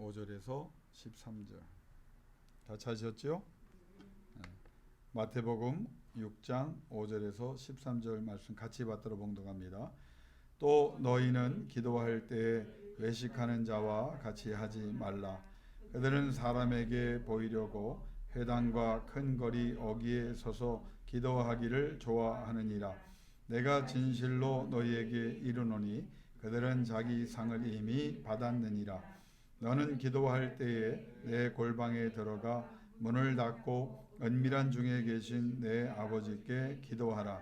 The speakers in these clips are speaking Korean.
5절에서 13절. 다 찾으셨죠? 네. 마태복음 6장 5절에서 13절 말씀 같이 받들어 봉독합니다. 또 너희는 기도할 때에 외식하는 자와 같이 하지 말라. 그들은 사람에게 보이려고 회당과 큰 거리 어귀에 서서 기도하기를 좋아하느니라. 내가 진실로 너희에게 이르노니 그들은 자기 상을 이미 받았느니라. 너는 기도할 때에 내 골방에 들어가 문을 닫고 은밀한 중에 계신 내 아버지께 기도하라.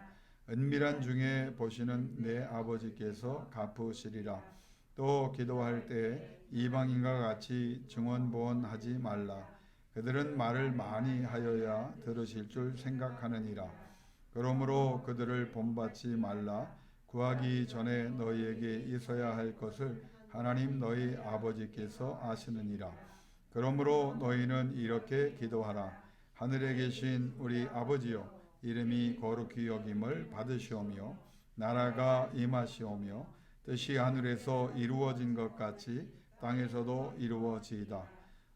은밀한 중에 보시는 내 아버지께서 갚으시리라. 또 기도할 때 이방인과 같이 증언보언하지 말라. 그들은 말을 많이 하여야 들으실 줄 생각하느니라. 그러므로 그들을 본받지 말라. 구하기 전에 너희에게 있어야 할 것을 하나님 너희 아버지께서 아시느니라. 그러므로 너희는 이렇게 기도하라. 하늘에 계신 우리 아버지여, 이름이 거룩히 여김을 받으시오며 나라가 임하시오며 뜻이 하늘에서 이루어진 것 같이 땅에서도 이루어지이다.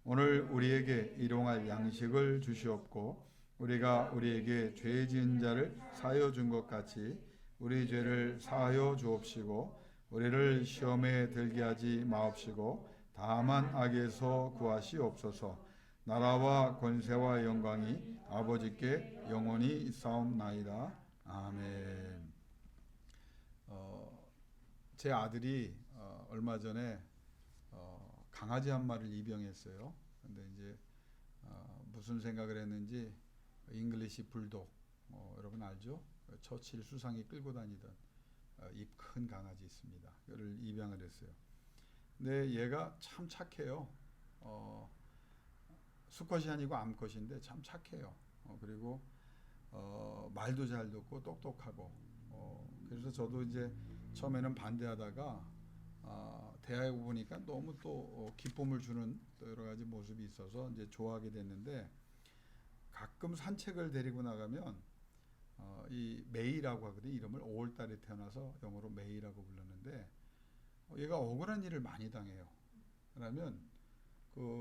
오늘 우리에게 일용할 양식을 주시옵고 우리가 우리에게 죄 지은 자를 사하여 준 것 같이 우리 죄를 사하여 주옵시고 우리를 시험에 들게 하지 마옵시고 다만 악에서 구하시옵소서. 나라와 권세와 영광이 아버지께 영원히 있사옵나이다. 아멘. 제 아들이 얼마 전에 강아지 한 마리를 입양했어요. 근데 이제 무슨 생각을 했는지 잉글리시 불독, 여러분 알죠? 처칠 수상이 끌고 다니던 입 큰 강아지 있습니다. 그를 입양을 했어요. 근데 얘가 참 착해요. 수컷이 아니고 암컷인데 참 착해요. 그리고 말도 잘 듣고 똑똑하고. 그래서 저도 이제 처음에는 반대하다가 대화해 보니까 너무 또 기쁨을 주는 또 여러 가지 모습이 있어서 이제 좋아하게 됐는데, 가끔 산책을 데리고 나가면 이 메이라고 하거든요. 이름을 5월달에 태어나서 영어로 메이라고 부르는데, 얘가 억울한 일을 많이 당해요. 그러면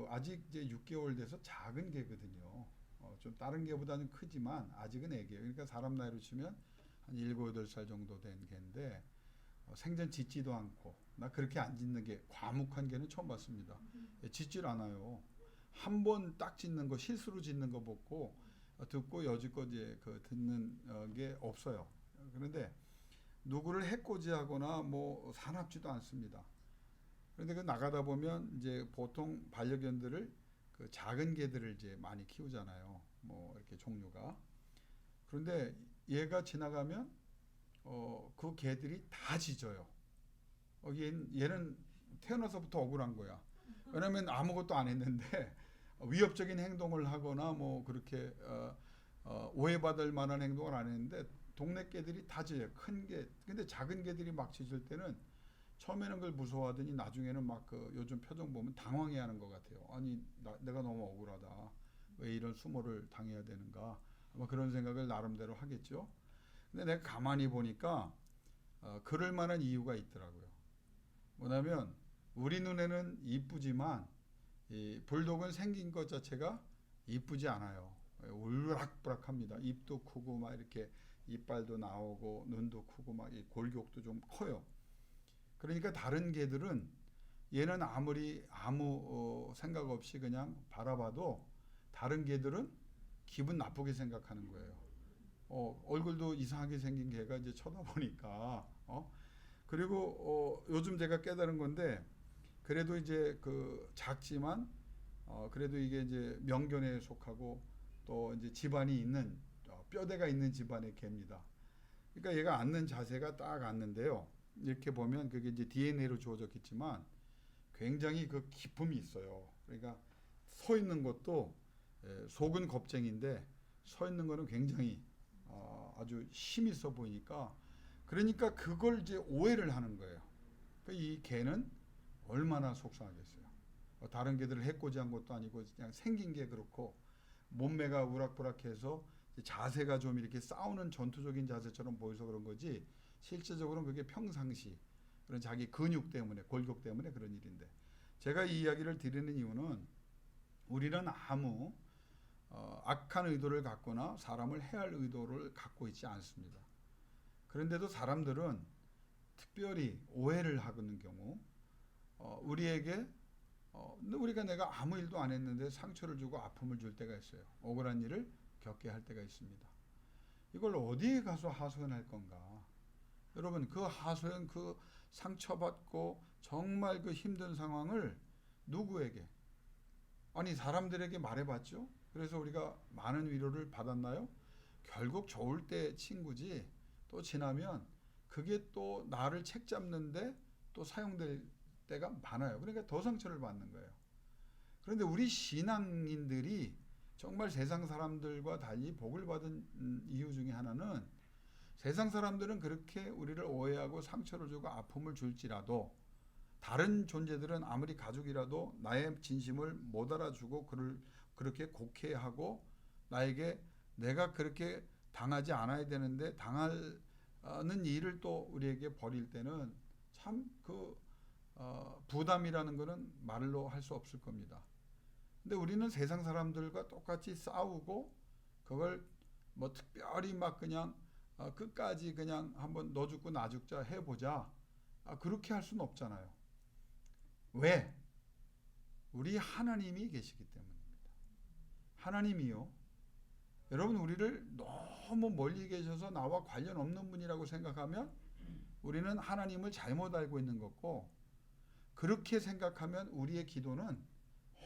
아직 이제 6개월 돼서 작은 개거든요. 좀 다른 개보다는 크지만 아직은 애기예요. 그러니까 사람 나이로 치면 한 7, 8살 정도 된 개인데 생전 짖지도 않고, 나 그렇게 안 짖는 개, 과묵한 개는 처음 봤습니다. 짖질 않아요. 한 번 딱 짖는 거, 실수로 짖는 거 보고 듣고 여지껏 이제 듣는 게 없어요. 그런데 누구를 해코지하거나 뭐 사납지도 않습니다. 그런데 나가다 보면 이제 보통 반려견들을 작은 개들을 이제 많이 키우잖아요. 뭐 이렇게 종류가. 그런데 얘가 지나가면 그 개들이 다 짖어요. 얘는 태어나서부터 억울한 거야. 왜냐면 아무것도 안 했는데 위협적인 행동을 하거나 뭐 그렇게 오해받을 만한 행동을 안 했는데 동네 개들이 다 짖어요. 큰 개. 근데 작은 개들이 막 짖을 때는 처음에는 그걸 무서워하더니 나중에는 막 요즘 표정 보면 당황해하는 것 같아요. 아니 내가 너무 억울하다. 왜 이런 수모를 당해야 되는가. 아마 그런 생각을 나름대로 하겠죠. 근데 내가 가만히 보니까 그럴 만한 이유가 있더라고요. 뭐냐면 우리 눈에는 이쁘지만 이 불독은 생긴 것 자체가 이쁘지 않아요. 울락부락합니다. 입도 크고 막 이렇게 이빨도 나오고 눈도 크고 막 이 골격도 좀 커요. 그러니까 다른 개들은 얘는 아무리 아무 생각 없이 그냥 바라봐도 다른 개들은 기분 나쁘게 생각하는 거예요. 얼굴도 이상하게 생긴 개가 이제 쳐다보니까. 그리고 요즘 제가 깨달은 건데, 그래도 이제 작지만 그래도 이게 이제 명견에 속하고 또 이제 집안이 있는 뼈대가 있는 집안의 개입니다. 그러니까 얘가 앉는 자세가 딱 앉는데요. 이렇게 보면 그게 이제 DNA로 주어졌겠지만 굉장히 기품이 있어요. 그러니까 서 있는 것도 속은 겁쟁인데 서 있는 거는 굉장히 아주 힘 있어 보이니까, 그러니까 그걸 이제 오해를 하는 거예요. 그러니까 이 개는 얼마나 속상하겠어요. 다른 개들을 해코지한 것도 아니고 그냥 생긴 게 그렇고 몸매가 우락부락해서 자세가 좀 이렇게 싸우는 전투적인 자세처럼 보여서 그런 거지, 실제적으로는 그게 평상시 그런 자기 근육 때문에, 골격 때문에 그런 일인데, 제가 이 이야기를 드리는 이유는 우리는 아무 악한 의도를 갖거나 사람을 해할 의도를 갖고 있지 않습니다. 그런데도 사람들은 특별히 오해를 하는 경우 우리에게 우리가 내가 아무 일도 안 했는데 상처를 주고 아픔을 줄 때가 있어요. 억울한 일을 겪게 할 때가 있습니다. 이걸 어디에 가서 하소연할 건가? 여러분, 그 하소연, 그 상처받고 정말 그 힘든 상황을 누구에게? 아니, 사람들에게 말해봤죠? 그래서 우리가 많은 위로를 받았나요? 결국 좋을 때 친구지, 또 지나면 그게 또 나를 책잡는데 또 사용될 때가 많아요. 그러니까 더 상처를 받는 거예요. 그런데 우리 신앙인들이 정말 세상 사람들과 달리 복을 받은 이유 중에 하나는, 세상 사람들은 그렇게 우리를 오해하고 상처를 주고 아픔을 줄지라도 다른 존재들은 아무리 가족이라도 나의 진심을 못 알아주고 그를 그렇게 곡해하고 나에게 내가 그렇게 당하지 않아야 되는데 당하는 일을 또 우리에게 벌일 때는 참 그 부담이라는 것은 말로 할 수 없을 겁니다. 근데 우리는 세상 사람들과 똑같이 싸우고 그걸 뭐 특별히 막 그냥 끝까지 그냥 한번 너 죽고 나 죽자 해보자, 그렇게 할 수는 없잖아요. 왜? 우리 하나님이 계시기 때문입니다. 하나님이요, 여러분, 우리를 너무 멀리 계셔서 나와 관련 없는 분이라고 생각하면 우리는 하나님을 잘못 알고 있는 거고, 그렇게 생각하면 우리의 기도는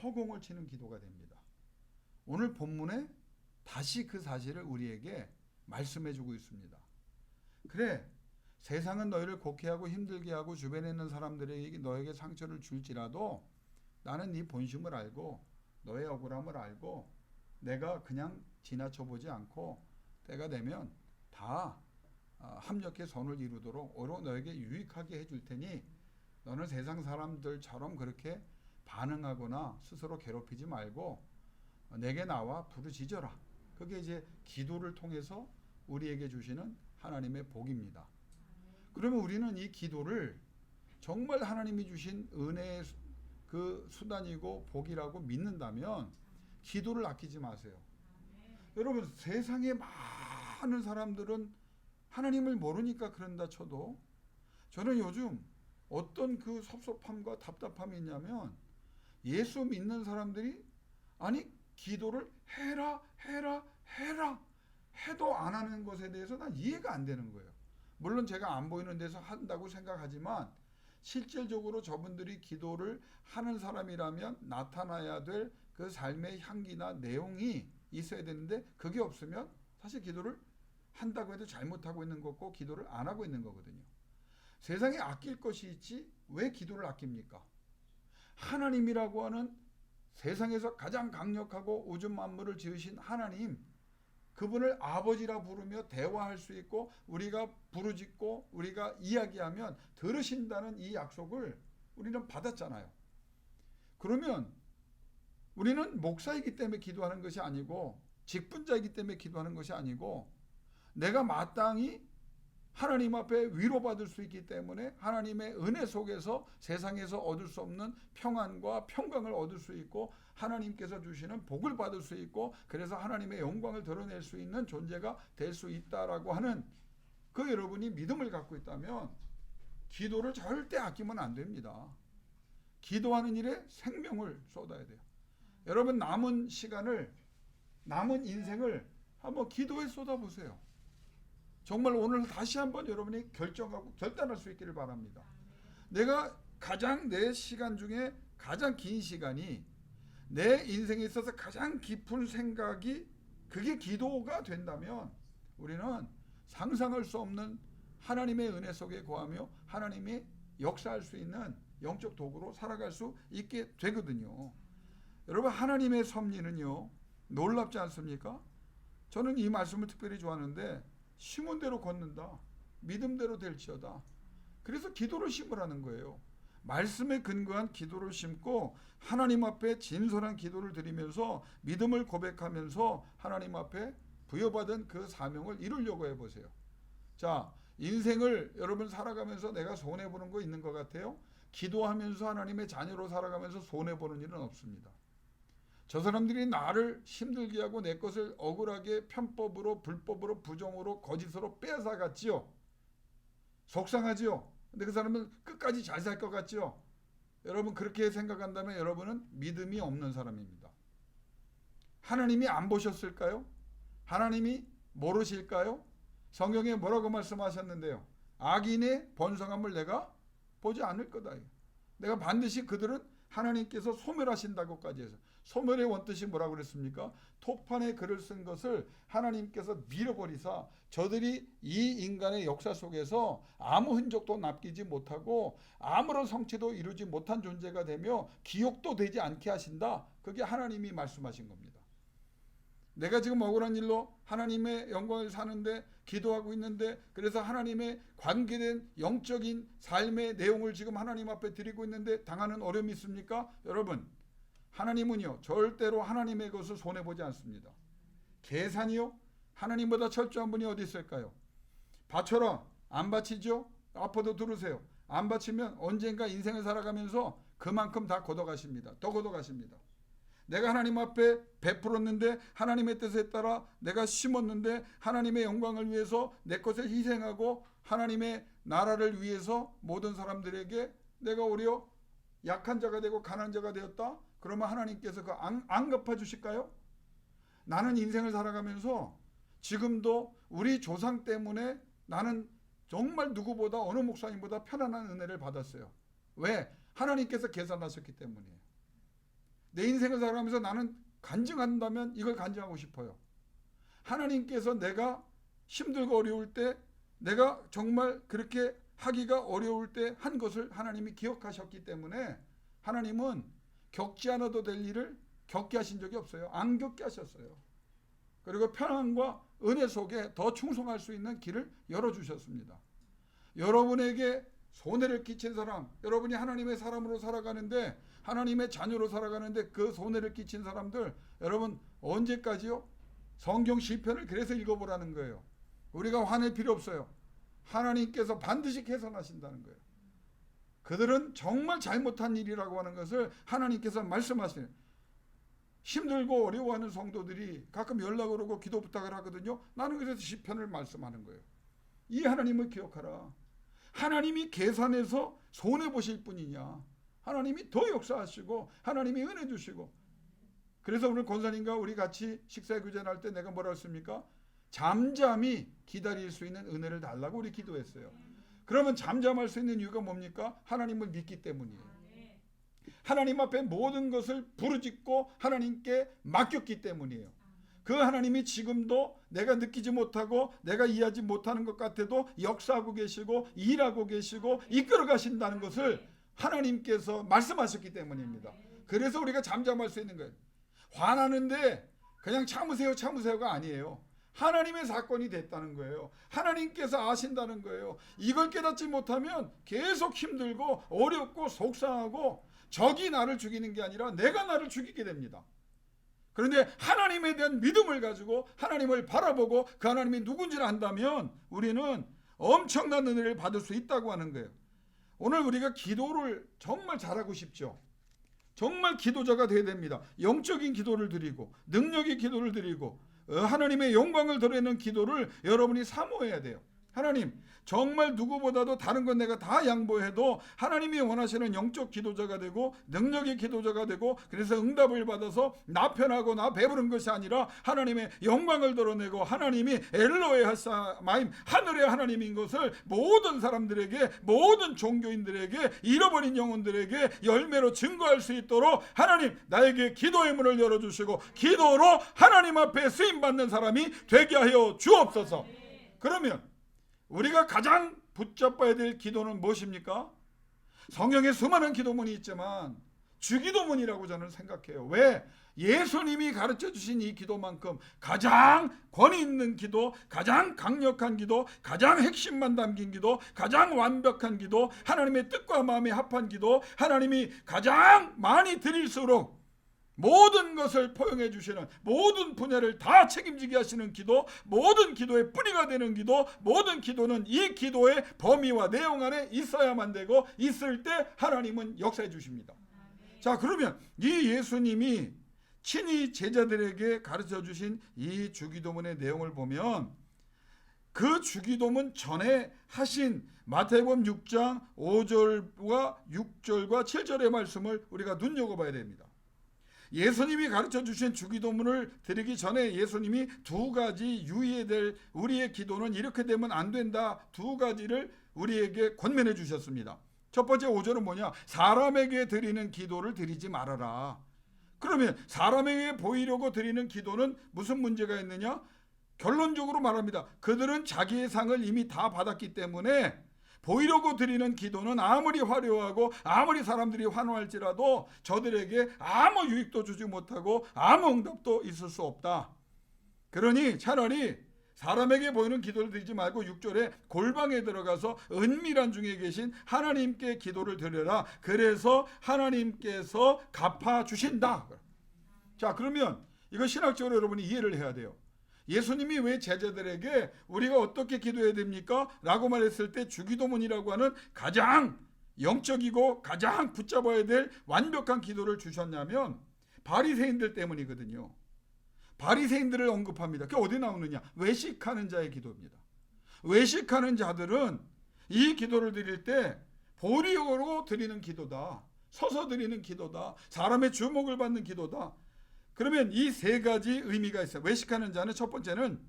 허공을 치는 기도가 됩니다. 오늘 본문에 다시 그 사실을 우리에게 말씀해 주고 있습니다. 그래, 세상은 너희를 곡해하고 힘들게 하고 주변에 있는 사람들에게 너에게 상처를 줄지라도 나는 네 본심을 알고 너의 억울함을 알고 내가 그냥 지나쳐 보지 않고 때가 되면 다 합력해 선을 이루도록 오로 너에게 유익하게 해줄 테니 너는 세상 사람들처럼 그렇게 반응하거나 스스로 괴롭히지 말고 내게 나와 부르짖어라. 그게 이제 기도를 통해서 우리에게 주시는 하나님의 복입니다. 그러면 우리는 이 기도를 정말 하나님이 주신 은혜의 그 수단이고 복이라고 믿는다면 기도를 아끼지 마세요. 여러분, 세상에 많은 사람들은 하나님을 모르니까 그런다 쳐도 저는 요즘 어떤 그 섭섭함과 답답함이 있냐면, 예수 믿는 사람들이 아니 기도를 해라 해도 안 하는 것에 대해서 난 이해가 안 되는 거예요. 물론 제가 안 보이는 데서 한다고 생각하지만 실질적으로 저분들이 기도를 하는 사람이라면 나타나야 될 그 삶의 향기나 내용이 있어야 되는데 그게 없으면 사실 기도를 한다고 해도 잘못하고 있는 거고 기도를 안 하고 있는 거거든요. 세상에 아낄 것이 있지 왜 기도를 아낍니까? 하나님이라고 하는 세상에서 가장 강력하고 우주 만물을 지으신 하나님, 그분을 아버지라 부르며 대화할 수 있고 우리가 부르짖고 우리가 이야기하면 들으신다는 이 약속을 우리는 받았잖아요. 그러면 우리는 목사이기 때문에 기도하는 것이 아니고 직분자이기 때문에 기도하는 것이 아니고 내가 마땅히 하나님 앞에 위로받을 수 있기 때문에 하나님의 은혜 속에서 세상에서 얻을 수 없는 평안과 평강을 얻을 수 있고 하나님께서 주시는 복을 받을 수 있고 그래서 하나님의 영광을 드러낼 수 있는 존재가 될 수 있다라고 하는 그 여러분이 믿음을 갖고 있다면 기도를 절대 아끼면 안 됩니다. 기도하는 일에 생명을 쏟아야 돼요. 여러분, 남은 시간을, 남은 인생을 한번 기도에 쏟아보세요. 정말 오늘 다시 한번 여러분이 결정하고 결단할 수 있기를 바랍니다. 내가 가장 내 시간 중에 가장 긴 시간이 내 인생에 있어서 가장 깊은 생각이 그게 기도가 된다면 우리는 상상할 수 없는 하나님의 은혜 속에 거하며 하나님이 역사할 수 있는 영적 도구로 살아갈 수 있게 되거든요. 여러분, 하나님의 섭리는요 놀랍지 않습니까? 저는 이 말씀을 특별히 좋아하는데 심은 대로 걷는다. 믿음대로 될지어다. 그래서 기도를 심으라는 거예요. 말씀에 근거한 기도를 심고 하나님 앞에 진솔한 기도를 드리면서 믿음을 고백하면서 하나님 앞에 부여받은 그 사명을 이루려고 해보세요. 자, 인생을 여러분 살아가면서 내가 손해보는 거 있는 것 같아요? 기도하면서 하나님의 자녀로 살아가면서 손해보는 일은 없습니다. 저 사람들이 나를 힘들게 하고 내 것을 억울하게 편법으로 불법으로 부정으로 거짓으로 빼앗아갔지요. 속상하지요. 근데 그 사람은 끝까지 잘 살 것 같지요. 여러분 그렇게 생각한다면 여러분은 믿음이 없는 사람입니다. 하나님이 안 보셨을까요? 하나님이 모르실까요? 성경에 뭐라고 말씀하셨는데요? 악인의 번성함을 내가 보지 않을 거다. 내가 반드시 그들은 하나님께서 소멸하신다고까지 해서, 소멸의 원뜻이 뭐라고 그랬습니까? 토판에 글을 쓴 것을 하나님께서 밀어버리사 저들이 이 인간의 역사 속에서 아무 흔적도 남기지 못하고 아무런 성취도 이루지 못한 존재가 되며 기억도 되지 않게 하신다. 그게 하나님이 말씀하신 겁니다. 내가 지금 억울한 일로 하나님의 영광을 사는데 기도하고 있는데, 그래서 하나님의 관계된 영적인 삶의 내용을 지금 하나님 앞에 드리고 있는데 당하는 어려움이 있습니까? 여러분, 하나님은요 절대로 하나님의 것을 손해보지 않습니다. 계산이요? 하나님보다 철저한 분이 어디 있을까요? 바쳐라. 안 바치죠? 아파도 들으세요. 안 바치면 언젠가 인생을 살아가면서 그만큼 다 걷어가십니다. 더 걷어가십니다. 내가 하나님 앞에 베풀었는데, 하나님의 뜻에 따라 내가 심었는데, 하나님의 영광을 위해서 내 것을 희생하고 하나님의 나라를 위해서 모든 사람들에게 내가 오히려 약한 자가 되고 가난한 자가 되었다. 그러면 하나님께서 그 안 갚아주실까요? 나는 인생을 살아가면서 지금도 우리 조상 때문에 나는 정말 누구보다 어느 목사님보다 편안한 은혜를 받았어요. 왜? 하나님께서 계산하셨기 때문이에요. 내 인생을 살아가면서 나는 간증한다면 이걸 간증하고 싶어요. 하나님께서 내가 힘들고 어려울 때, 내가 정말 그렇게 하기가 어려울 때 한 것을 하나님이 기억하셨기 때문에 하나님은 겪지 않아도 될 일을 겪게 하신 적이 없어요. 안 겪게 하셨어요. 그리고 편안과 은혜 속에 더 충성할 수 있는 길을 열어주셨습니다. 여러분에게 손해를 끼친 사람, 여러분이 하나님의 사람으로 살아가는데, 하나님의 자녀로 살아가는데 그 손해를 끼친 사람들, 여러분 언제까지요? 성경 시편을 그래서 읽어보라는 거예요. 우리가 화낼 필요 없어요. 하나님께서 반드시 개선하신다는 거예요. 그들은 정말 잘못한 일이라고 하는 것을 하나님께서 말씀하시는, 힘들고 어려워하는 성도들이 가끔 연락을 오고 기도 부탁을 하거든요. 나는 그래서 시편을 말씀하는 거예요. 이 하나님을 기억하라. 하나님이 계산해서 손해보실 분이냐? 하나님이 더 역사하시고 하나님이 은혜 주시고. 그래서 오늘 권사님과 우리 같이 식사 교제할 때 내가 뭐라 했습니까? 잠잠히 기다릴 수 있는 은혜를 달라고 우리 기도했어요. 그러면 잠잠할 수 있는 이유가 뭡니까? 하나님을 믿기 때문이에요. 하나님 앞에 모든 것을 부르짖고 하나님께 맡겼기 때문이에요. 그 하나님이 지금도 내가 느끼지 못하고 내가 이해하지 못하는 것 같아도 역사하고 계시고 일하고 계시고 이끌어 가신다는 것을 하나님께서 말씀하셨기 때문입니다. 그래서 우리가 잠잠할 수 있는 거예요. 화나는데 그냥 참으세요가 아니에요. 하나님의 사건이 됐다는 거예요. 하나님께서 아신다는 거예요. 이걸 깨닫지 못하면 계속 힘들고 어렵고 속상하고 적이 나를 죽이는 게 아니라 내가 나를 죽이게 됩니다. 그런데 하나님에 대한 믿음을 가지고 하나님을 바라보고 그 하나님이 누군지를 안다면 우리는 엄청난 은혜를 받을 수 있다고 하는 거예요. 오늘 우리가 기도를 정말 잘하고 싶죠. 정말 기도자가 되어야 됩니다. 영적인 기도를 드리고 능력의 기도를 드리고 하나님의 영광을 드러내는 기도를 여러분이 사모해야 돼요. 하나님, 정말 누구보다도 다른 건 내가 다 양보해도 하나님이 원하시는 영적 기도자가 되고 능력의 기도자가 되고, 그래서 응답을 받아서 나 편하고 나 배부른 것이 아니라 하나님의 영광을 드러내고 하나님이 엘로에 하사마임 하늘의 하나님인 것을 모든 사람들에게, 모든 종교인들에게, 잃어버린 영혼들에게 열매로 증거할 수 있도록 하나님 나에게 기도의 문을 열어주시고 기도로 하나님 앞에 쓰임받는 사람이 되게 하여 주옵소서. 그러면 우리가 가장 붙잡아야 될 기도는 무엇입니까? 성경에 수많은 기도문이 있지만 주기도문이라고 저는 생각해요. 왜? 예수님이 가르쳐 주신 이 기도만큼 가장 권위 있는 기도, 가장 강력한 기도, 가장 핵심만 담긴 기도, 가장 완벽한 기도, 하나님의 뜻과 마음에 합한 기도, 하나님이 가장 많이 드릴수록 모든 것을 포용해 주시는, 모든 분야를 다 책임지게 하시는 기도, 모든 기도의 뿌리가 되는 기도, 모든 기도는 이 기도의 범위와 내용 안에 있어야만 되고, 있을 때 하나님은 역사해 주십니다. 자, 그러면 이 예수님이 친히 제자들에게 가르쳐 주신 이 주기도문의 내용을 보면, 그 주기도문 전에 하신 마태복음 6장 5절과 6절과 7절의 말씀을 우리가 눈여겨봐야 됩니다. 예수님이 가르쳐 주신 주기도문을 드리기 전에 예수님이 두 가지 유의해야 될, 우리의 기도는 이렇게 되면 안 된다, 두 가지를 우리에게 권면해 주셨습니다. 첫 번째 5절은 뭐냐? 사람에게 드리는 기도를 드리지 말아라. 그러면 사람에게 보이려고 드리는 기도는 무슨 문제가 있느냐? 결론적으로 말합니다. 그들은 자기의 상을 이미 다 받았기 때문에 보이려고 드리는 기도는 아무리 화려하고 아무리 사람들이 환호할지라도 저들에게 아무 유익도 주지 못하고 아무 응답도 있을 수 없다. 그러니 차라리 사람에게 보이는 기도를 드리지 말고 6절에 골방에 들어가서 은밀한 중에 계신 하나님께 기도를 드려라. 그래서 하나님께서 갚아주신다. 자, 그러면 이거 신학적으로 여러분이 이해를 해야 돼요. 예수님이 왜 제자들에게 우리가 어떻게 기도해야 됩니까? 라고 말했을 때 주기도문이라고 하는 가장 영적이고 가장 붙잡아야 될 완벽한 기도를 주셨냐면 바리새인들 때문이거든요. 바리새인들을 언급합니다. 그게 어디 나오느냐? 외식하는 자의 기도입니다. 외식하는 자들은 이 기도를 드릴 때 보리로 드리는 기도다, 서서 드리는 기도다, 사람의 주목을 받는 기도다. 그러면 이 세 가지 의미가 있어요. 외식하는 자는 첫 번째는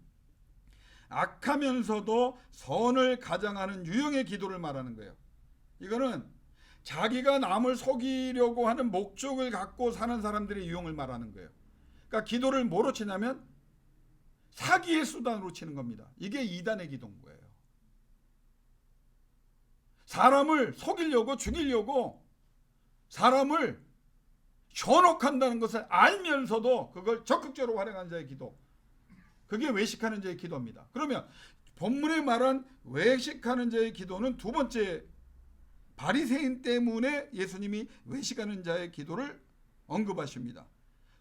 악하면서도 선을 가장하는 유형의 기도를 말하는 거예요. 이거는 자기가 남을 속이려고 하는 목적을 갖고 사는 사람들의 유형을 말하는 거예요. 그러니까 기도를 뭐로 치냐면 사기의 수단으로 치는 겁니다. 이게 이단의 기도인 거예요. 사람을 속이려고, 죽이려고, 사람을 현혹한다는 것을 알면서도 그걸 적극적으로 활용한 자의 기도, 그게 외식하는 자의 기도입니다. 그러면 본문에 말한 외식하는 자의 기도는 두 번째, 바리새인 때문에 예수님이 외식하는 자의 기도를 언급하십니다.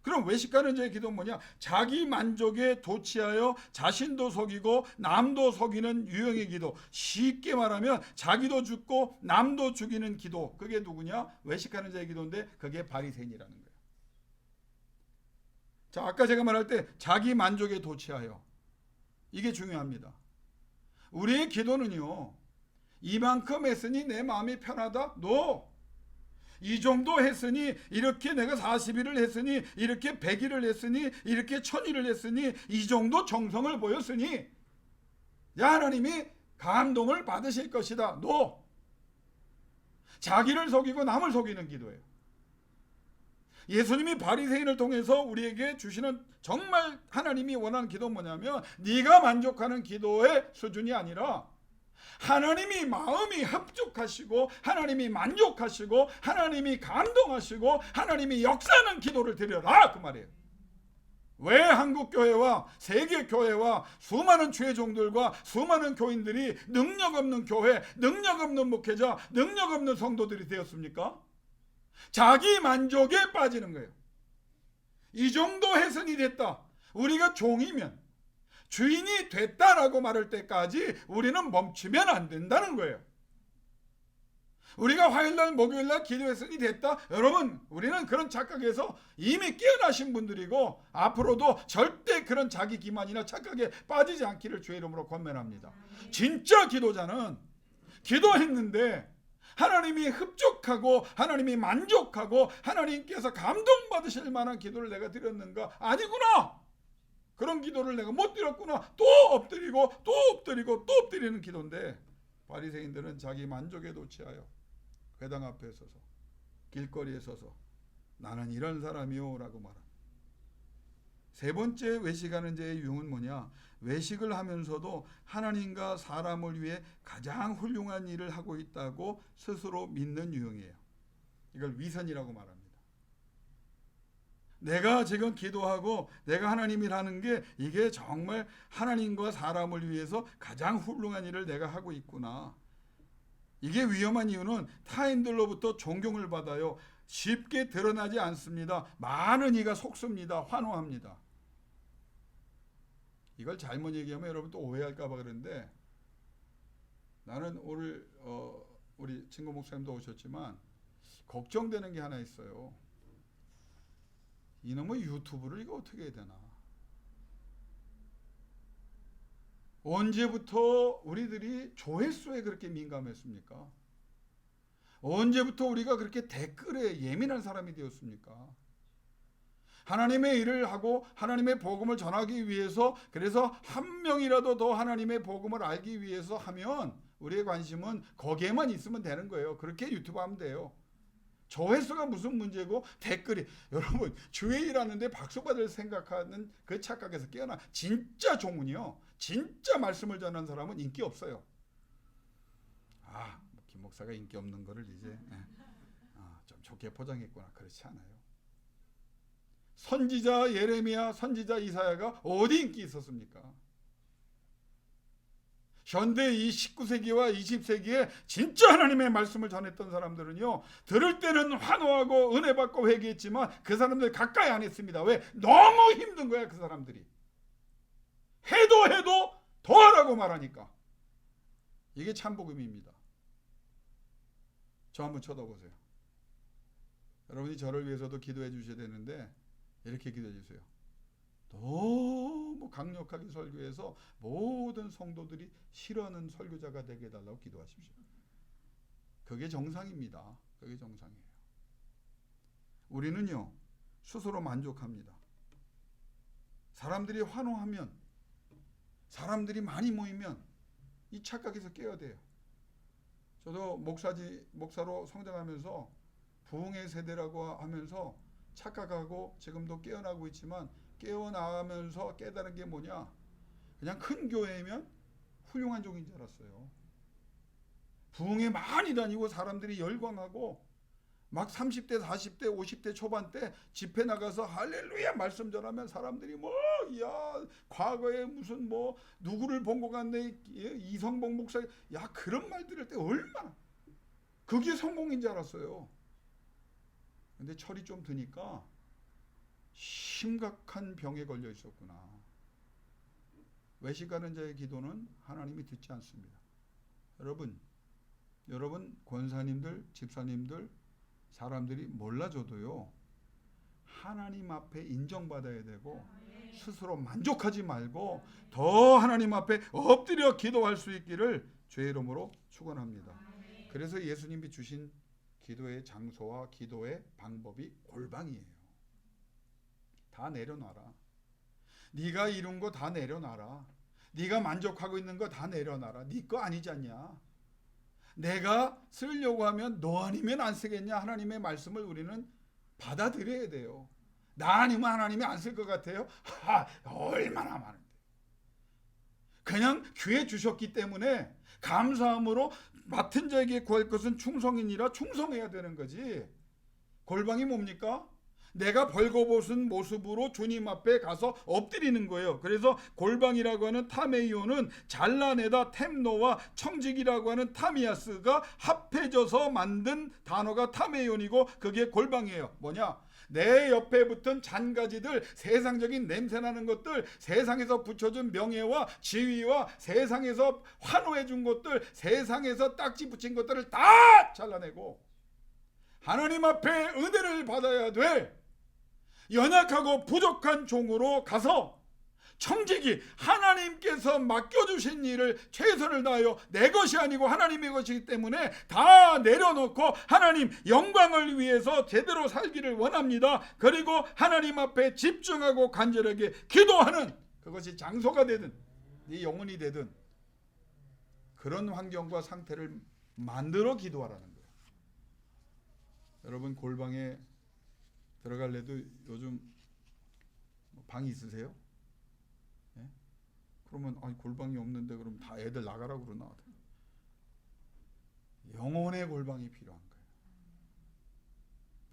그럼 외식하는 자의 기도는 뭐냐? 자기 만족에 도취하여 자신도 속이고 남도 속이는 유형의 기도. 쉽게 말하면 자기도 죽고 남도 죽이는 기도. 그게 누구냐? 외식하는 자의 기도인데 그게 바리새인이라는 거예요. 자, 아까 제가 말할 때 자기 만족에 도취하여, 이게 중요합니다. 우리의 기도는요, 이만큼 했으니 내 마음이 편하다? No. 이 정도 했으니, 이렇게 내가 40일을 했으니, 이렇게 100일을 했으니, 이렇게 1000일을 했으니, 이 정도 정성을 보였으니 하나님이 감동을 받으실 것이다. No. 자기를 속이고 남을 속이는 기도예요. 예수님이 바리새인을 통해서 우리에게 주시는 정말 하나님이 원하는 기도는 뭐냐면, 네가 만족하는 기도의 수준이 아니라 하나님이 마음이 합족하시고 하나님이 만족하시고 하나님이 감동하시고 하나님이 역사하는 기도를 드려라, 그 말이에요. 왜 한국교회와 세계교회와 수많은 죄종들과 수많은 교인들이 능력 없는 교회, 능력 없는 목회자, 능력 없는 성도들이 되었습니까? 자기 만족에 빠지는 거예요. 이 정도 해선이 됐다, 우리가 종이면, 주인이 됐다라고 말할 때까지 우리는 멈추면 안 된다는 거예요. 우리가 화요일날 목요일날 기도했으니 됐다, 여러분, 우리는 그런 착각에서 이미 깨어나신 분들이고 앞으로도 절대 그런 자기 기만이나 착각에 빠지지 않기를 주의 이름으로 권면합니다. 진짜 기도자는 기도했는데 하나님이 흡족하고 하나님이 만족하고 하나님께서 감동받으실 만한 기도를 내가 드렸는가? 아니구나, 그런 기도를 내가 못 드렸구나, 또 엎드리고 또 엎드리고 또 엎드리는 기도인데, 바리새인들은 자기 만족에 도취하여 회당 앞에 서서 길거리에 서서 나는 이런 사람이요 라고 말합니다. 세 번째 외식하는 자의 유형은 뭐냐? 외식을 하면서도 하나님과 사람을 위해 가장 훌륭한 일을 하고 있다고 스스로 믿는 유형이에요. 이걸 위선이라고 말합니다. 내가 지금 기도하고 내가 하나님이 하는 게 이게 정말 하나님과 사람을 위해서 가장 훌륭한 일을 내가 하고 있구나. 이게 위험한 이유는 타인들로부터 존경을 받아요. 쉽게 드러나지 않습니다. 많은 이가 속습니다. 환호합니다. 이걸 잘못 얘기하면 여러분 또 오해할까 봐 그러는데, 나는 오늘 우리 친구 목사님도 오셨지만 걱정되는 게 하나 있어요. 이놈의 유튜브를 이거 어떻게 해야 되나? 언제부터 우리들이 조회수에 그렇게 민감했습니까? 언제부터 우리가 그렇게 댓글에 예민한 사람이 되었습니까? 하나님의 일을 하고 하나님의 복음을 전하기 위해서, 그래서 한 명이라도 더 하나님의 복음을 알기 위해서 하면 우리의 관심은 거기에만 있으면 되는 거예요. 그렇게 유튜브 하면 돼요. 조회수가 무슨 문제고 댓글이, 여러분 주의 일하는데 박수 받을 생각하는 그 착각에서 깨어나. 진짜 종은요, 진짜 말씀을 전하는 사람은 인기 없어요. 김 목사가 인기 없는 거를 이제 좀 좋게 포장했구나. 그렇지 않아요. 선지자 예레미야, 선지자 이사야가 어디 인기 있었습니까? 현대 이 19세기와 20세기에 진짜 하나님의 말씀을 전했던 사람들은요, 들을 때는 환호하고 은혜 받고 회개했지만 그 사람들 가까이 안 했습니다. 왜? 너무 힘든 거야. 그 사람들이 해도 더 하라고 말하니까. 이게 참복음입니다. 저 한번 쳐다보세요. 여러분이 저를 위해서도 기도해 주셔야 되는데 이렇게 기도해 주세요. 너무 강력하게 설교해서 모든 성도들이 싫어하는 설교자가 되게 해달라고 기도하십시오. 그게 정상입니다. 그게 정상이에요. 우리는요, 스스로 만족합니다. 사람들이 환호하면, 사람들이 많이 모이면 이 착각에서 깨어야 돼요. 저도 목사로 성장하면서 부흥의 세대라고 하면서 착각하고 지금도 깨어나고 있지만, 깨어나면서 깨달은 게 뭐냐? 그냥 큰 교회면 훌륭한 종인 줄 알았어요. 부흥에 많이 다니고 사람들이 열광하고 막 30대, 40대, 50대 초반 때 집회 나가서 할렐루야 말씀 전하면 사람들이 과거에 무슨 누구를 본 것 같네, 이성복 목사, 그런 말 들을 때 얼마나 그게 성공인 줄 알았어요. 근데 철이 좀 드니까 심각한 병에 걸려 있었구나. 외식하는 자의 기도는 하나님이 듣지 않습니다. 여러분 권사님들, 집사님들, 사람들이 몰라줘도요, 하나님 앞에 인정받아야 되고 스스로 만족하지 말고 더 하나님 앞에 엎드려 기도할 수 있기를 주의 이름으로 축원합니다. 그래서 예수님이 주신 기도의 장소와 기도의 방법이 골방이에요. 다 내려놔라. 네가 이룬 거 다 내려놔라. 네가 만족하고 있는 거 다 내려놔라. 네 거 아니지 않냐? 내가 쓰려고 하면 너 아니면 안 쓰겠냐? 하나님의 말씀을 우리는 받아들여야 돼요. 나 아니면 하나님이 안 쓸 것 같아요? 얼마나 많은데. 그냥 기회 주셨기 때문에 감사함으로 맡은 자에게 구할 것은 충성이니라 충성해야 되는 거지. 골방이 뭡니까? 내가 벌거벗은 모습으로 주님 앞에 가서 엎드리는 거예요. 그래서 골방이라고 하는 타메이오는 잘라내다 템노와 청직이라고 하는 타미아스가 합해져서 만든 단어가 타메이온이고, 그게 골방이에요. 뭐냐? 내 옆에 붙은 잔가지들, 세상적인 냄새나는 것들, 세상에서 붙여준 명예와 지위와 세상에서 환호해준 것들, 세상에서 딱지 붙인 것들을 다 잘라내고 하나님 앞에 은혜를 받아야 돼. 연약하고 부족한 종으로 가서 청직이 하나님께서 맡겨주신 일을 최선을 다하여 내 것이 아니고 하나님의 것이기 때문에 다 내려놓고 하나님 영광을 위해서 제대로 살기를 원합니다. 그리고 하나님 앞에 집중하고 간절하게 기도하는, 그것이 장소가 되든 네 영혼이 되든 그런 환경과 상태를 만들어 기도하라는 거예요. 여러분 골방에 들어갈래도 요즘 방이 있으세요? 네? 그러면 골방이 없는데 그럼 다 애들 나가라고 그러나? 영혼의 골방이 필요한 거예요.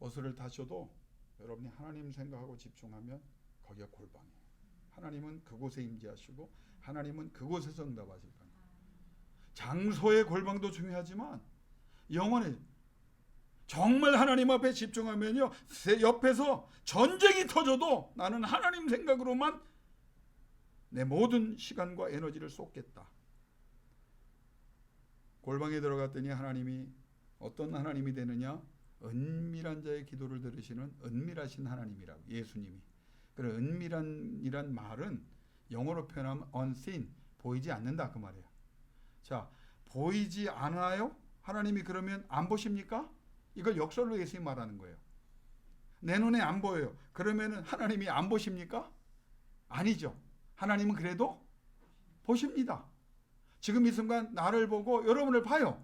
버스를 타셔도 여러분이 하나님 생각하고 집중하면 거기가 골방이에요. 하나님은 그곳에 임재하시고 하나님은 그곳에서 응답하실 거예요. 장소의 골방도 중요하지만 영혼의, 정말 하나님 앞에 집중하면요, 옆에서 전쟁이 터져도 나는 하나님 생각으로만 내 모든 시간과 에너지를 쏟겠다. 골방에 들어갔더니 하나님이 어떤 하나님이 되느냐? 은밀한 자의 기도를 들으시는 은밀하신 하나님이라고, 예수님이. 그래, 은밀한이란 말은 영어로 표현하면 unseen, 보이지 않는다 그 말이에요. 자, 보이지 않아요? 하나님이 그러면 안 보십니까? 이걸 역설로 예수님이 말하는 거예요. 내 눈에 안 보여요. 그러면 하나님이 안 보십니까? 아니죠. 하나님은 그래도 보십니다. 지금 이 순간 나를 보고 여러분을 봐요.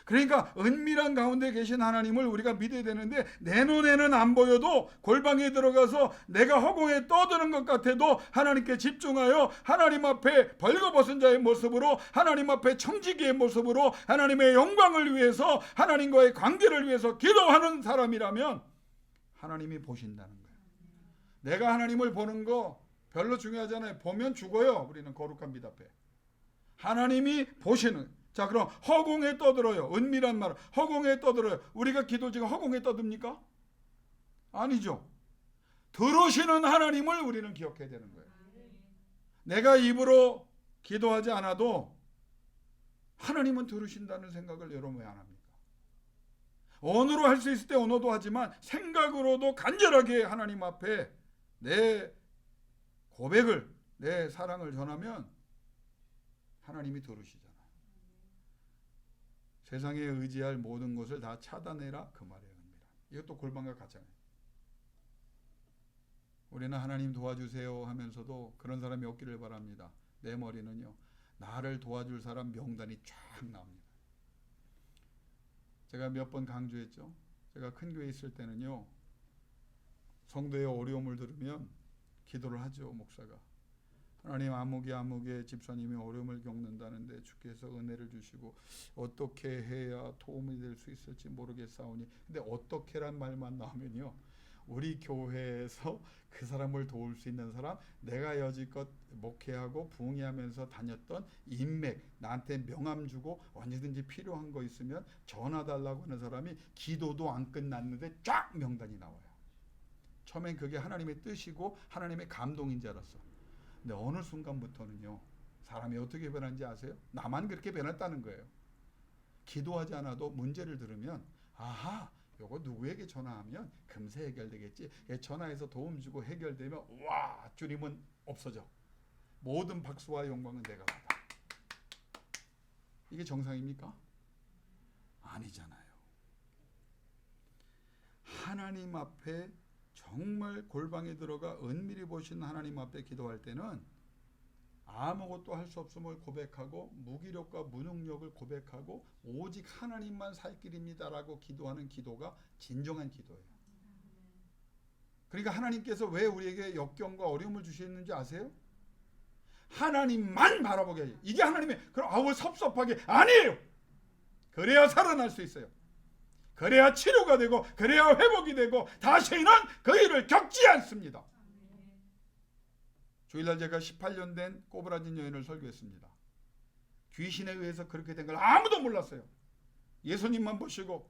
그러니까 은밀한 가운데 계신 하나님을 우리가 믿어야 되는데, 내 눈에는 안 보여도 골방에 들어가서 내가 허공에 떠드는 것 같아도 하나님께 집중하여 하나님 앞에 벌거벗은 자의 모습으로, 하나님 앞에 청지기의 모습으로 하나님의 영광을 위해서, 하나님과의 관계를 위해서 기도하는 사람이라면 하나님이 보신다는 거예요. 내가 하나님을 보는 거 별로 중요하잖아요. 보면 죽어요. 우리는 거룩한 빛 앞에. 하나님이 보시는. 자, 그럼 허공에 떠들어요. 은밀한 말, 허공에 떠들어요. 우리가 기도 지금 허공에 떠듭니까? 아니죠. 들으시는 하나님을 우리는 기억해야 되는 거예요. 내가 입으로 기도하지 않아도 하나님은 들으신다는 생각을 여러분 왜 안 합니까? 언어로 할 수 있을 때 언어도 하지만 생각으로도 간절하게 하나님 앞에 내 고백을, 내 사랑을 전하면 하나님이 들으시잖아요. 세상에 의지할 모든 것을 다 차단해라 그 말이에요. 이것도 골방과 같잖아요. 우리는 하나님 도와주세요 하면서도 그런 사람이 없기를 바랍니다. 내 머리는요, 나를 도와줄 사람 명단이 쫙 나옵니다. 제가 몇 번 강조했죠. 제가 큰 교회 있을 때는요, 성도의 어려움을 들으면 기도를 하죠. 목사가 하나님, 아무개 집사님이 어려움을 겪는다는데 주께서 은혜를 주시고 어떻게 해야 도움이 될 수 있을지 모르겠사오니. 근데 어떻게란 말만 나오면요, 우리 교회에서 그 사람을 도울 수 있는 사람, 내가 여지껏 목회하고 부흥회하면서 다녔던 인맥, 나한테 명함 주고 언제든지 필요한 거 있으면 전화 달라고 하는 사람이 기도도 안 끝났는데 쫙 명단이 나와요. 처음엔 그게 하나님의 뜻이고 하나님의 감동인 줄 알았어. 근데 어느 순간부터는요, 사람이 어떻게 변한지 아세요? 나만 그렇게 변했다는 거예요. 기도하지 않아도 문제를 들으면, 아하, 요거 누구에게 전화하면 금세 해결되겠지. 전화해서 도움 주고 해결되면, 와, 주님은 없어져. 모든 박수와 영광은 내가 받아. 이게 정상입니까? 아니잖아요. 하나님 앞에 정말 골방에 들어가 은밀히 보시는 하나님 앞에 기도할 때는 아무것도 할 수 없음을 고백하고 무기력과 무능력을 고백하고 오직 하나님만 살 길입니다라고 기도하는 기도가 진정한 기도예요. 그러니까 하나님께서 왜 우리에게 역경과 어려움을 주시는지 아세요? 하나님만 바라보게 해요. 이게 하나님의, 그럼 아우 섭섭하게, 아니에요. 그래야 살아날 수 있어요. 그래야 치료가 되고 그래야 회복이 되고 다시는 그 일을 겪지 않습니다. 주일날 제가 18년 된 꼬부라진 여인을 설교했습니다. 귀신에 의해서 그렇게 된 걸 아무도 몰랐어요. 예수님만 보시고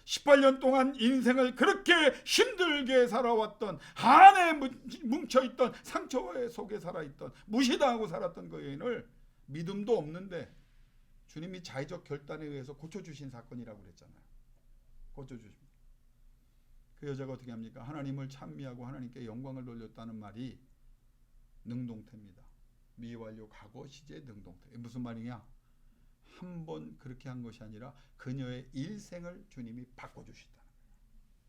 18년 동안 인생을 그렇게 힘들게 살아왔던, 한에 뭉쳐있던, 상처 속에 살아있던, 무시당하고 살았던 그 여인을 믿음도 없는데 주님이 자의적 결단에 의해서 고쳐주신 사건이라고 그랬잖아요. 고쳐주십니다. 그 여자가 어떻게 합니까? 하나님을 찬미하고 하나님께 영광을 돌렸다는 말이 능동태입니다. 미완료 과거 시제 능동태. 무슨 말이냐? 한 번 그렇게 한 것이 아니라 그녀의 일생을 주님이 바꿔주시다는 거예요.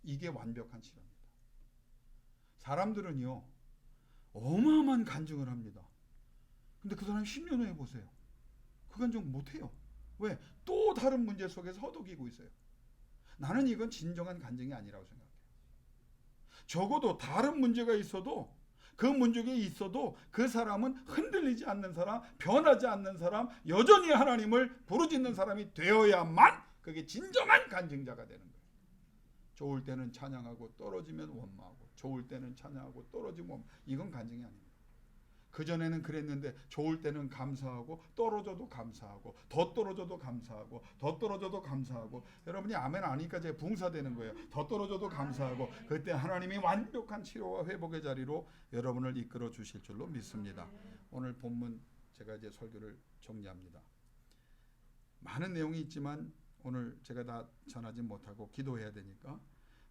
이게 완벽한 치료입니다. 사람들은요, 어마어마한 간증을 합니다. 근데 그 사람 10년 후에 보세요. 그 간증 못해요. 왜? 또 다른 문제 속에서 허덕이고 있어요. 나는 이건 진정한 간증이 아니라고 생각해요. 적어도 다른 문제가 있어도, 그 문제가 있어도 그 사람은 흔들리지 않는 사람, 변하지 않는 사람, 여전히 하나님을 부르짖는 사람이 되어야만 그게 진정한 간증자가 되는 거예요. 좋을 때는 찬양하고 떨어지면 원망하고, 좋을 때는 찬양하고 떨어지면 원망. 이건 간증이 아닙니다. 그전에는 그랬는데 좋을 때는 감사하고 떨어져도 감사하고 더 떨어져도 감사하고 더 떨어져도 감사하고 여러분이 아멘 아니까 제가 붕사되는 거예요. 더 떨어져도 감사하고 그때 하나님이 완벽한 치료와 회복의 자리로 여러분을 이끌어 주실 줄로 믿습니다. 오늘 본문 제가 이제 설교를 정리합니다. 많은 내용이 있지만 오늘 제가 다 전하지 못하고 기도해야 되니까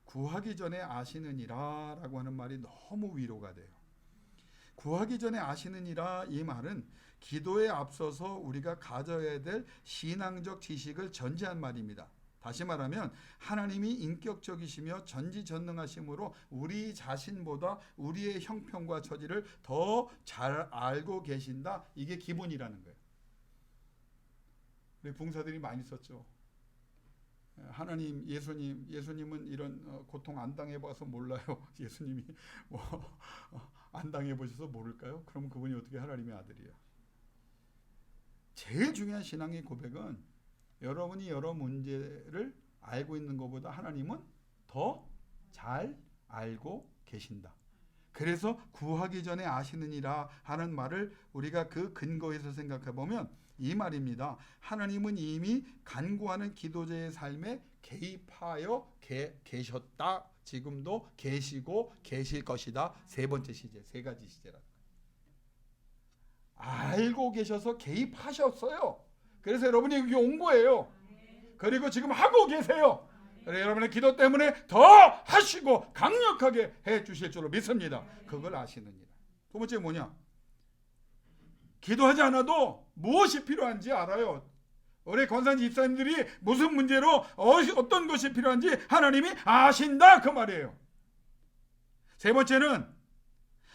구하기 전에 아시느니라 라고 하는 말이 너무 위로가 돼요. 구하기 전에 아시느니라 이 말은 기도에 앞서서 우리가 가져야 될 신앙적 지식을 전제한 말입니다. 다시 말하면 하나님이 인격적이시며 전지전능하심으로 우리 자신보다 우리의 형편과 처지를 더 잘 알고 계신다. 이게 기본이라는 거예요. 우리 봉사들이 많이 썼죠. 하나님, 예수님은 이런 고통 안 당해봐서 몰라요. 예수님이 안 당해보셔서 모를까요? 그럼 그분이 어떻게 하나님의 아들이에요? 제일 중요한 신앙의 고백은 여러분이 여러 문제를 알고 있는 것보다 하나님은 더 잘 알고 계신다. 그래서 구하기 전에 아시느니라 하는 말을 우리가 그 근거에서 생각해 보면 이 말입니다. 하나님은 이미 간구하는 기도자의 삶에 개입하여 계셨다. 지금도 계시고 계실 것이다. 세 번째 시제, 세 가지 시제라. 알고 계셔서 개입하셨어요. 그래서 여러분이 여기 온 거예요. 그리고 지금 하고 계세요. 여러분의 기도 때문에 더 하시고 강력하게 해 주실 줄로 믿습니다. 그걸 아시느니라. 두 번째 뭐냐? 기도하지 않아도 무엇이 필요한지 알아요. 우리 권사님 집사님들이 무슨 문제로 어떤 것이 필요한지 하나님이 아신다 그 말이에요. 세 번째는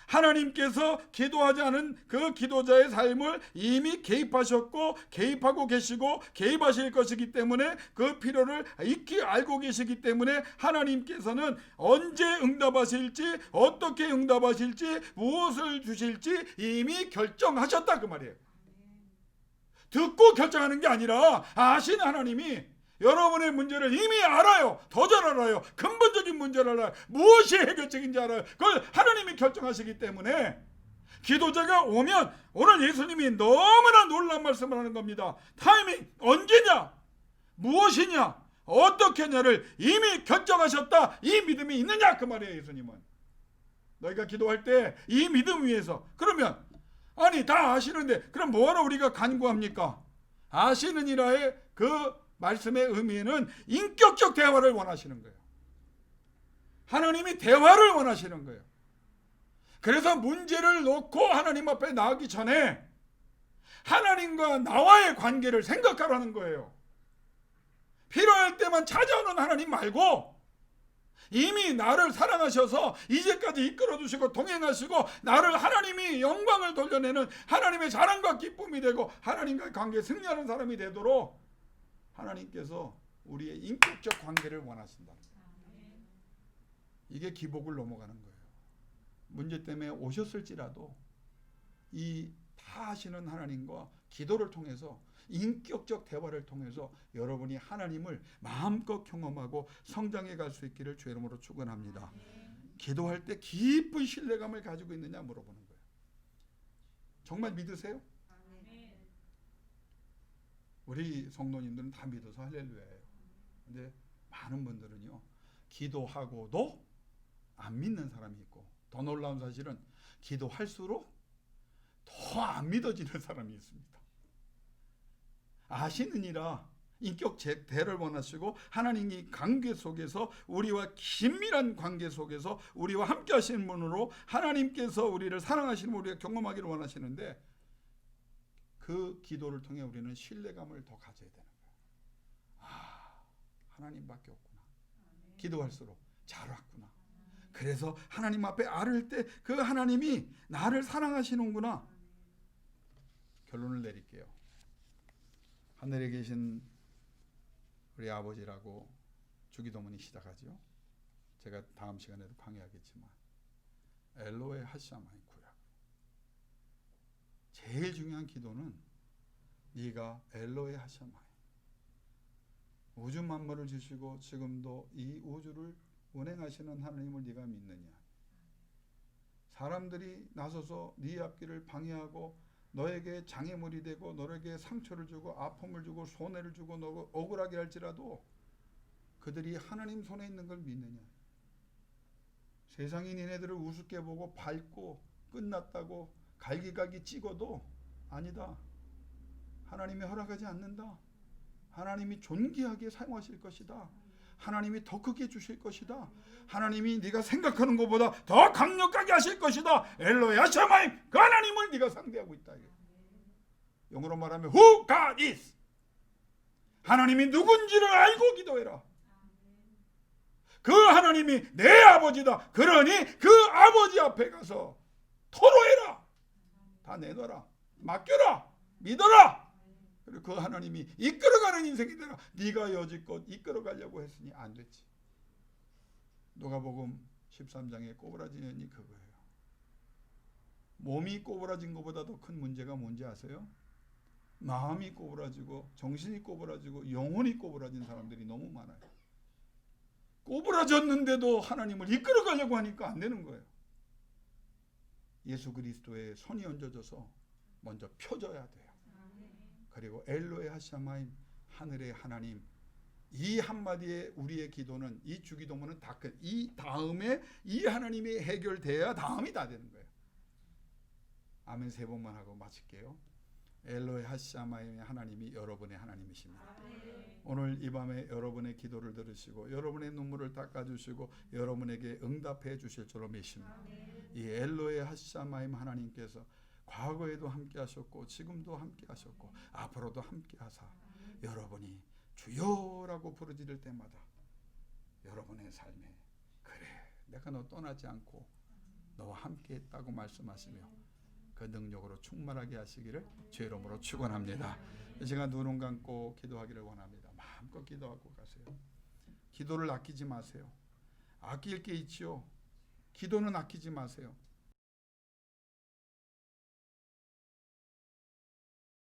하나님께서 기도하지 않은 그 기도자의 삶을 이미 개입하셨고 개입하고 계시고 개입하실 것이기 때문에 그 필요를 익히 알고 계시기 때문에 하나님께서는 언제 응답하실지 어떻게 응답하실지 무엇을 주실지 이미 결정하셨다 그 말이에요. 듣고 결정하는 게 아니라 아시는 하나님이 여러분의 문제를 이미 알아요. 더 잘 알아요. 근본적인 문제를 알아요. 무엇이 해결책인지 알아요. 그걸 하나님이 결정하시기 때문에 기도자가 오면 오늘 예수님이 너무나 놀라운 말씀을 하는 겁니다. 타이밍 언제냐? 무엇이냐? 어떻게 하냐를 이미 결정하셨다. 이 믿음이 있느냐? 그 말이에요. 예수님은. 너희가 기도할 때 이 믿음 위에서 그러면 아니 다 아시는데 그럼 뭐하러 우리가 간구합니까? 아시느니라의 그 말씀의 의미는 인격적 대화를 원하시는 거예요. 하나님이 대화를 원하시는 거예요. 그래서 문제를 놓고 하나님 앞에 나가기 전에 하나님과 나와의 관계를 생각하라는 거예요. 필요할 때만 찾아오는 하나님 말고 이미 나를 사랑하셔서 이제까지 이끌어주시고 동행하시고 나를 하나님이 영광을 돌려내는 하나님의 자랑과 기쁨이 되고 하나님과의 관계에 승리하는 사람이 되도록 하나님께서 우리의 인격적 관계를 원하신다. 이게 기복을 넘어가는 거예요. 문제 때문에 오셨을지라도 이 다 하시는 하나님과 기도를 통해서 인격적 대화를 통해서 여러분이 하나님을 마음껏 경험하고 성장해 갈 수 있기를 주의 이름으로 축원합니다. 기도할 때 깊은 신뢰감을 가지고 있느냐 물어보는 거예요. 정말 믿으세요? 우리 성도님들은 다 믿어서 할렐루야예요. 근데 많은 분들은요 기도하고도 안 믿는 사람이 있고 더 놀라운 사실은 기도할수록 더 안 믿어지는 사람이 있습니다. 아시느니라 인격 대를 원하시고 하나님이 관계 속에서 우리와 긴밀한 관계 속에서 우리와 함께 하시는 분으로 하나님께서 우리를 사랑하시는 우리가 경험하기를 원하시는데 그 기도를 통해 우리는 신뢰감을 더 가져야 되는 거예요. 아, 하나님밖에 없구나. 기도할수록 잘 왔구나. 그래서 하나님 앞에 아를 때 그 하나님이 나를 사랑하시는구나. 결론을 내릴게요. 하늘에 계신 우리 아버지라고 주기도문이 시작하죠. 제가 다음 시간에도 강의하겠지만 엘로에 하샤마이 구약. 제일 중요한 기도는 네가 엘로에 하샤마이 우주 만물을 주시고 지금도 이 우주를 운행하시는 하나님을 네가 믿느냐. 사람들이 나서서 네 앞길을 방해하고 너에게 장애물이 되고 너에게 상처를 주고 아픔을 주고 손해를 주고 너 억울하게 할지라도 그들이 하나님 손에 있는 걸 믿느냐? 세상이 니네들을 우습게 보고 밟고 끝났다고 갈기갈기 찍어도 아니다. 하나님이 허락하지 않는다. 하나님이 존귀하게 사용하실 것이다. 하나님이 더 크게 주실 것이다. 하나님이 네가 생각하는 것보다 더 강력하게 하실 것이다. 엘로에 하샤마임, 그 하나님을 네가 상대하고 있다. 영어로 말하면 Who God is. 하나님이 누군지를 알고 기도해라. 그 하나님이 내 아버지다. 그러니 그 아버지 앞에 가서 토로해라. 다 내놔라. 맡겨라. 믿어라. 그리고 그 하나님이 이끌어가는 인생이 되라. 네가 여지껏 이끌어가려고 했으니 안 됐지. 누가복음 13장에 꼬부라진 여인이 그거예요. 몸이 꼬부라진 것보다 더 큰 문제가 뭔지 아세요? 마음이 꼬부라지고 정신이 꼬부라지고 영혼이 꼬부라진 사람들이 너무 많아요. 꼬부라졌는데도 하나님을 이끌어가려고 하니까 안 되는 거예요. 예수 그리스도의 손이 얹어져서 먼저 펴져야 돼요. 그리고 엘로에 하샤마임, 하늘의 하나님, 이 한마디에 우리의 기도는, 이 주기도문은 다 끝. 이 다음에 이 하나님이 해결돼야 다음이 다 되는 거예요. 아멘 3번만 하고 마칠게요. 엘로에 하샤마임의 하나님이 여러분의 하나님이십니다. 오늘 이 밤에 여러분의 기도를 들으시고 여러분의 눈물을 닦아주시고 여러분에게 응답해 주실 줄로 믿습니다. 이 엘로에 하샤마임 하나님께서 과거에도 함께 하셨고 지금도 함께 하셨고 앞으로도 함께 하사 여러분이 주여라고 부르짖을 때마다 여러분의 삶에 그래 내가 너 떠나지 않고 너와 함께 했다고 말씀하시며 그 능력으로 충만하게 하시기를 주의 이름으로 축원합니다. 이 시간 눈을 감고 기도하기를 원합니다. 마음껏 기도하고 가세요. 기도를 아끼지 마세요. 아낄 게 있지요. 기도는 아끼지 마세요.